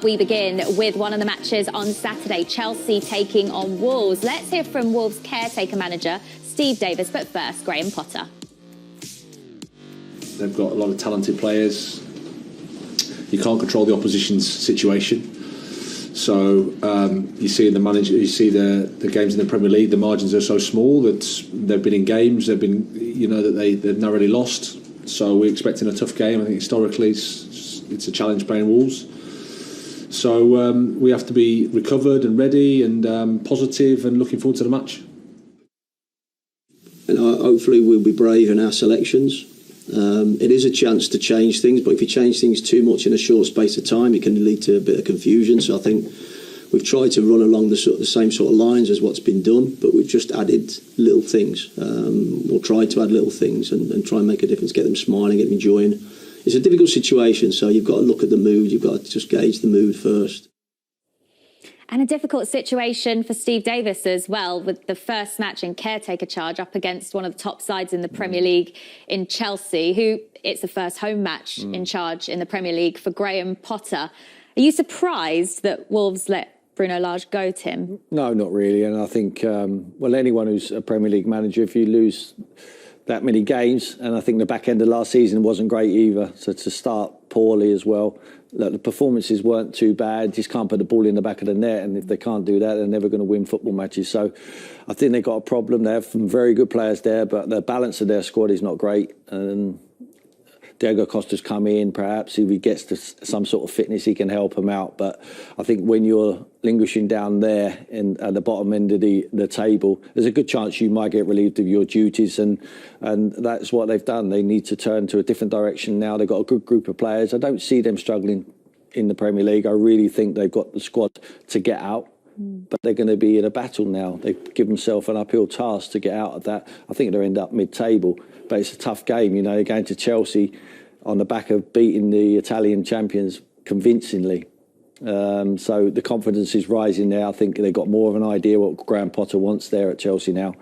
we begin with one of the matches on Saturday, Chelsea taking on Wolves. Let's hear from Wolves caretaker manager Steve Davis, but first, Graham Potter. They've got a lot of talented players. You can't control the opposition's situation. So you see the games in the Premier League. The margins are so small that they've been in games. They've been, that they've narrowly lost. So we're expecting a tough game. I think historically it's a challenge playing Wolves. So we have to be recovered and ready and positive and looking forward to the match. And hopefully we'll be brave in our selections. It is a chance to change things, but if you change things too much in a short space of time, it can lead to a bit of confusion. So I think we've tried to run along the same sort of lines as what's been done, but we've just added little things. We'll try to add little things and try and make a difference, get them smiling, get them enjoying. It's a difficult situation, so you've got to look at the mood. You've got to just gauge the mood first. And a difficult situation for Steve Davis as well, with the first match in caretaker charge up against one of the top sides in the Premier League in Chelsea, who it's the first home match in charge in the Premier League for Graham Potter. Are you surprised that Wolves let Bruno Lage go, Tim? No, not really. And I think, anyone who's a Premier League manager, if you lose that many games, and I think the back end of last season wasn't great either, so to start poorly as well. Look, the performances weren't too bad, just can't put the ball in the back of the net, and if they can't do that, they're never going to win football matches. So I think they've got a problem. They have some very good players there, but the balance of their squad is not great. And Diego Costa's come in, perhaps if he gets to some sort of fitness, he can help them out. But I think when you're languishing down there at the bottom end of the table, there's a good chance you might get relieved of your duties, and that's what they've done. They need to turn to a different direction now. They've got a good group of players. I don't see them struggling in the Premier League. I really think they've got the squad to get out. But they're going to be in a battle now. They've given themselves an uphill task to get out of that. I think they'll end up mid-table, but it's a tough game. They're going to Chelsea on the back of beating the Italian champions convincingly. So the confidence is rising there. I think they've got more of an idea what Graham Potter wants there at Chelsea now.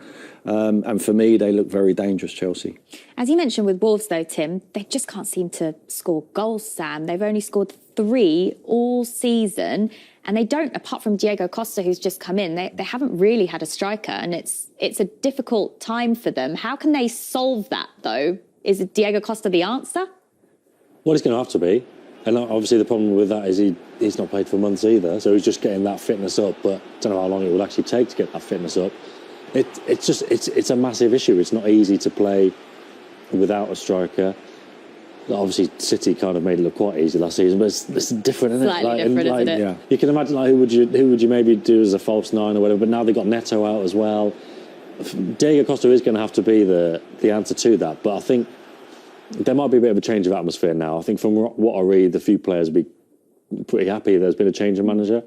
And for me, they look very dangerous, Chelsea. As you mentioned with Wolves, though, Tim, they just can't seem to score goals, Sam. They've only scored 3 all season. And they don't, apart from Diego Costa, who's just come in, they haven't really had a striker. And it's a difficult time for them. How can they solve that, though? Is Diego Costa the answer? Well, he's going to have to be. And obviously the problem with that is he's not played for months either. So he's just getting that fitness up. But I don't know how long it will actually take to get that fitness up. It's a massive issue. It's not easy to play without a striker. Obviously, City kind of made it look quite easy last season, but it's different, isn't it? Slightly different, isn't it? Yeah. You can imagine who would you maybe do as a false 9 or whatever, but now they've got Neto out as well. Diego Costa is going to have to be the answer to that, but I think there might be a bit of a change of atmosphere now. I think from what I read, the few players will be pretty happy there's been a change of manager.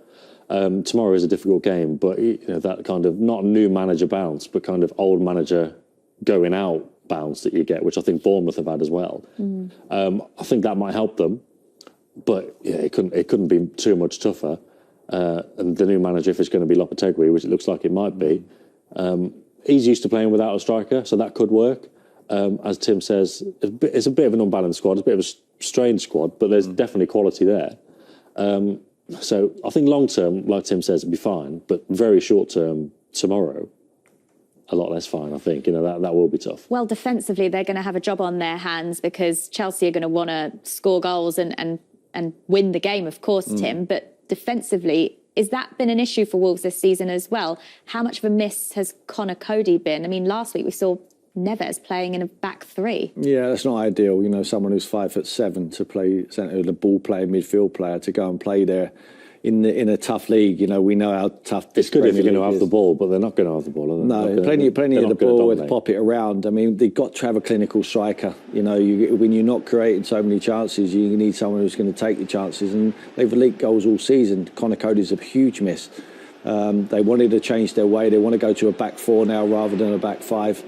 Tomorrow is a difficult game, but that kind of, not new manager bounce, but kind of old manager going out bounce that you get, which I think Bournemouth have had as well. I think that might help them, but yeah, it couldn't be too much tougher. And the new manager, if it's going to be Lopetegui, which it looks like it might be, he's used to playing without a striker, so that could work. As Tim says, it's a bit of an unbalanced squad, it's a bit of a strange squad, but there's definitely quality there. So I think long term, like Tim says, it'd be fine, but very short term, tomorrow, a lot less fine, I think. That will be tough. Well, defensively, they're going to have a job on their hands because Chelsea are going to want to score goals and win the game, of course, Tim. But defensively, has that been an issue for Wolves this season as well? How much of a miss has Connor Cody been? I mean, last week we saw Neves playing in a back 3. Yeah, that's not ideal. Someone who's 5'7" to play centre, the ball player, midfield player, to go and play there in a tough league. We know how tough this. It's good if you're going to have the ball, but they're not going to have the ball, are they? No, plenty of the ball to pop it around. I mean, they've got to have a clinical striker. When you're not creating so many chances, you need someone who's going to take the chances. And they've leaked goals all season. Connor Cody's a huge miss. They wanted to change their way. They want to go to a back 4 now rather than a back 5.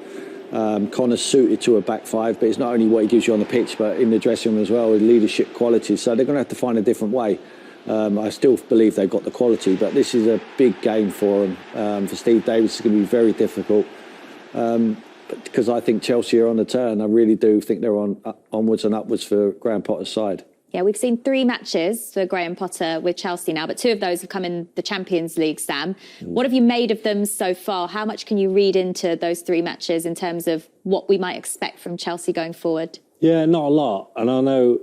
Connor's suited to a back 5, but it's not only what he gives you on the pitch, but in the dressing room as well, with leadership qualities. So they're going to have to find a different way. I still believe they've got the quality, but this is a big game for them. For Steve Davis, it's going to be very difficult. Because I think Chelsea are on the turn. I really do think they're on onwards and upwards for Graham Potter's side. Yeah, we've seen 3 matches for Graham Potter with Chelsea now, but 2 of those have come in the Champions League, Sam. What have you made of them so far? How much can you read into those 3 matches in terms of what we might expect from Chelsea going forward? Yeah, not a lot. And I know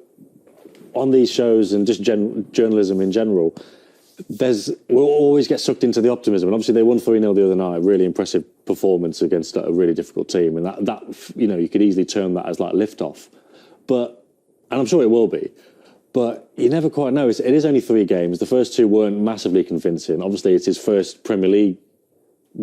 on these shows and just journalism in general, we'll always get sucked into the optimism. And obviously they won 3-0 the other night, really impressive performance against a really difficult team. And that you could easily term that as like lift-off. And I'm sure it will be. But you never quite know. It is only 3 games. The first 2 weren't massively convincing. Obviously, it's his first Premier League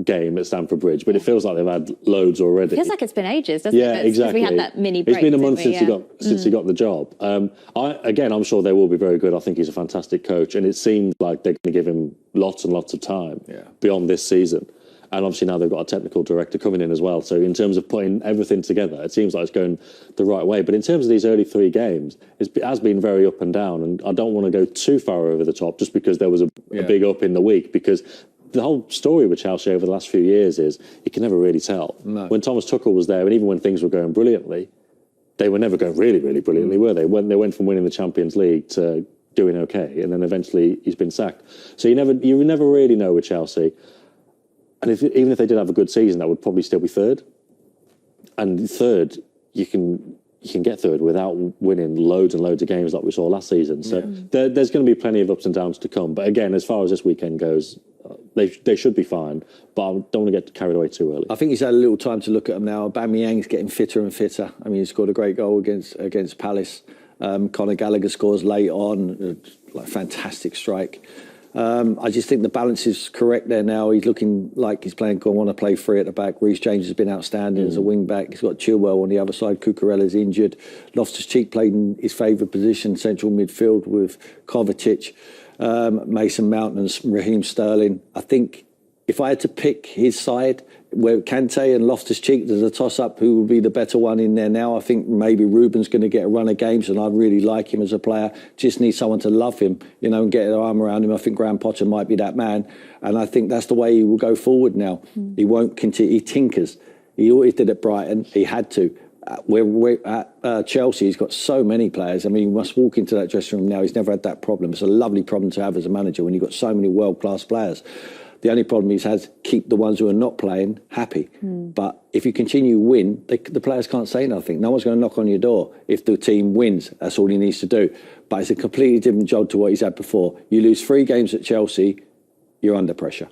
game at Stamford Bridge, but it feels like they've had loads already. It feels like it's been ages, doesn't it? Yeah, exactly. We had that mini break. It's been a month since he got the job. I'm sure they will be very good. I think he's a fantastic coach, and it seems like they're going to give him lots and lots of time beyond this season. And obviously now they've got a technical director coming in as well. So in terms of putting everything together, it seems like it's going the right way. But in terms of these early 3 games, it has been very up and down. And I don't want to go too far over the top just because there was a big up in the week. Because the whole story with Chelsea over the last few years is you can never really tell. No. When Thomas Tuchel was there, and even when things were going brilliantly, they were never going really, really brilliantly, were they? When they went from winning the Champions League to doing okay, and then eventually he's been sacked. So you never really know with Chelsea. And even if they did have a good season, that would probably still be 3rd. And 3rd, you can get 3rd without winning loads and loads of games like we saw last season. So there's going to be plenty of ups and downs to come. But again, as far as this weekend goes, they should be fine. But I don't want to get carried away too early. I think he's had a little time to look at them now. Aubameyang's getting fitter and fitter. I mean, he scored a great goal against Palace. Conor Gallagher scores late on, fantastic strike. I just think the balance is correct there now. He's looking like he's going to want to play 3 at the back. Reece James has been outstanding as a wing back. He's got Chilwell on the other side. Cucurella's injured. Loftus-Cheek played in his favourite position, central midfield with Kovacic, Mason Mount and Raheem Sterling. I think if I had to pick his side, where Kante and Loftus-Cheek, there's a toss-up who will be the better one in there now. I think maybe Ruben's going to get a run of games, and I really like him as a player. Just need someone to love him, and get their arm around him. I think Graham Potter might be that man, and I think that's the way he will go forward now. He won't continue. He tinkers. He always did at Brighton. He had to. We're at Chelsea, he's got so many players. I mean, you must walk into that dressing room now. He's never had that problem. It's a lovely problem to have as a manager when you've got so many world-class players. The only problem he's had, keep the ones who are not playing happy. But if you continue to win, the players can't say nothing. No one's going to knock on your door. If the team wins, that's all he needs to do. But it's a completely different job to what he's had before. You lose 3 games at Chelsea, you're under pressure.